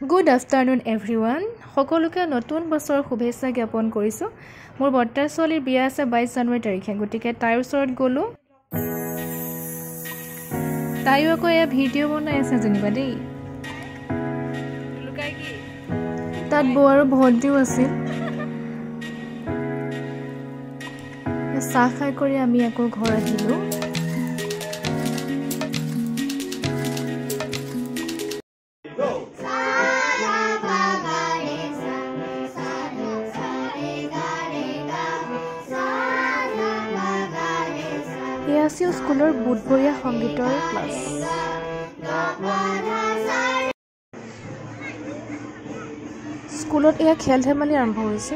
Good afternoon everyone. সকলোকে নতুন বছৰৰ শুভেচ্ছা জ্ঞাপন কৰিছো। মোৰ বৰ্তাৰ ছোৱালীৰ বিয়া আছে 22 জানুৱাৰী তাৰিখে। গতিকে তাইৰ ওচৰত গলো। তাইও আকৌ এই ভিডিঅ' বনাই আছে যেনিবা দেই। লুকাই কি? তাত বৌ আৰু ভণ্টিও আছিল। চাহ খাই কৰি আমি আকৌ ঘৰ আহিলো। এয়া স্কুলৰ বুধবৰীয়া সংগীতৰ ক্লাছ। স্কুলত এয়া খেল ধেমালি আৰম্ভ হৈছে।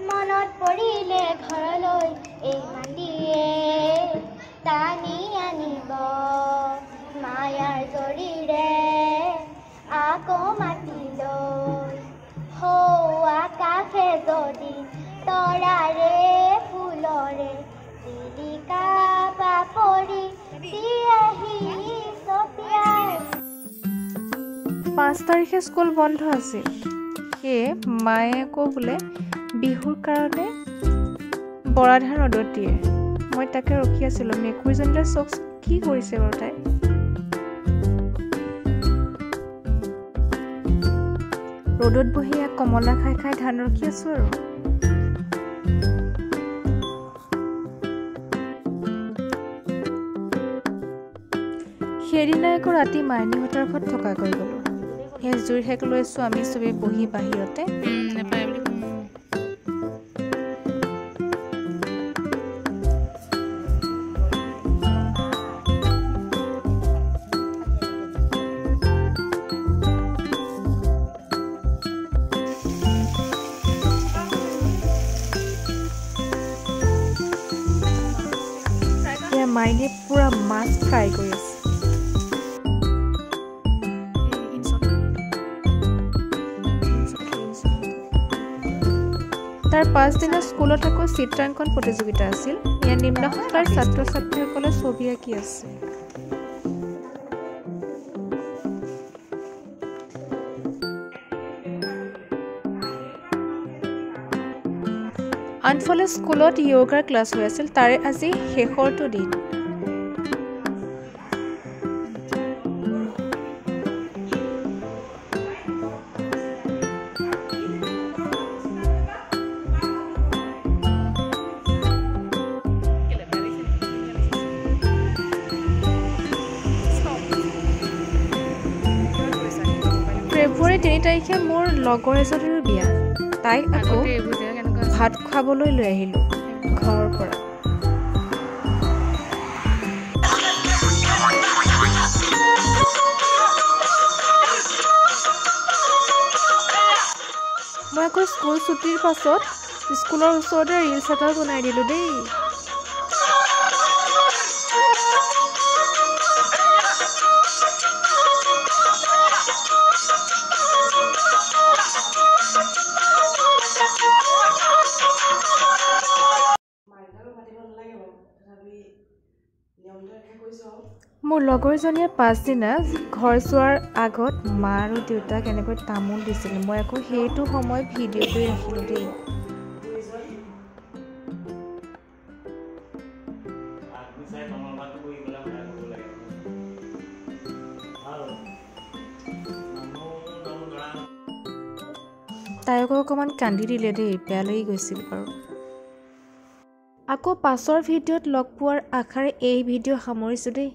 মনত পৰিলে ঘৰলৈ এই মাটিয়ে টানি আনিব মায়াৰ জৰিৰে আকৌ মাতিলৈ হৌ আকাশে যদি তৰাৰে ফুলৰে চিলিকা পাপৰি দিয়েহি ছটিয়াই। 5 তাৰিখে স্কুল বন্ধ আছিল। সেয়ে মায়ে আকৌ বোলে বিহুৰ কাৰণে বৰা ধান ৰ'দত দিয়ে। মই তাকে ৰখি আছিলোঁ। মেকুৰীজনীলৈ চক কি কৰিছে বাৰু তাই। ৰ'দত বহি কমলা খাই খাই ধান ৰখি আছো আৰু। সেইদিনাই আকৌ ৰাতি মাইনীহঁতৰ ঘৰত থকাকৈ গ'লো। সেই জুইৰ শেক লৈছো আমি চবেই বহি বাহিৰতে। মাইনে পুৰা মাছ ফ্ৰাই কৰি আছে। তাৰ পাছদিনা স্কুলত আকৌ চিত্ৰাংকন প্ৰতিযোগিতা আছিল। ইয়াত নিম্ন শাখাৰ ছাত্ৰ ছাত্ৰীসকলে ছবি আঁকি আছে। আনফালে স্কুলত য়োগাৰ ক্লাছ হৈ আছিল। তাৰে আজি শেষৰটো দিন। ফেব্ৰুৱাৰী 3 তাৰিখে মোৰ লগৰ এজনীৰ বিয়া। তাইক আকৌ ভাত খাবলৈ লৈ আহিলোঁ ঘৰৰ পৰা। মই আকৌ স্কুল ছুটিৰ পাছত স্কুলৰ ওচৰতে ৰিলছ এটা বনাই দিলোঁ দেই। মোৰ লগৰজনীয়ে পাছদিনা ঘৰ যোৱাৰ আগত মা আৰু দেউতাক এনেকৈ তামোল দিছিল। মই আকৌ সেইটো সময় ভিডিঅ' কৰি ৰাখিলোঁ দেই। তাই আকৌ অকণমান কান্দি দিলে দেই। বেয়া লাগি গৈছিল বাৰু। আকৌ পাছৰ ভিডিঅ'ত লগ পোৱাৰ আশাৰে এই ভিডিঅ' সামৰিছোঁ দেই।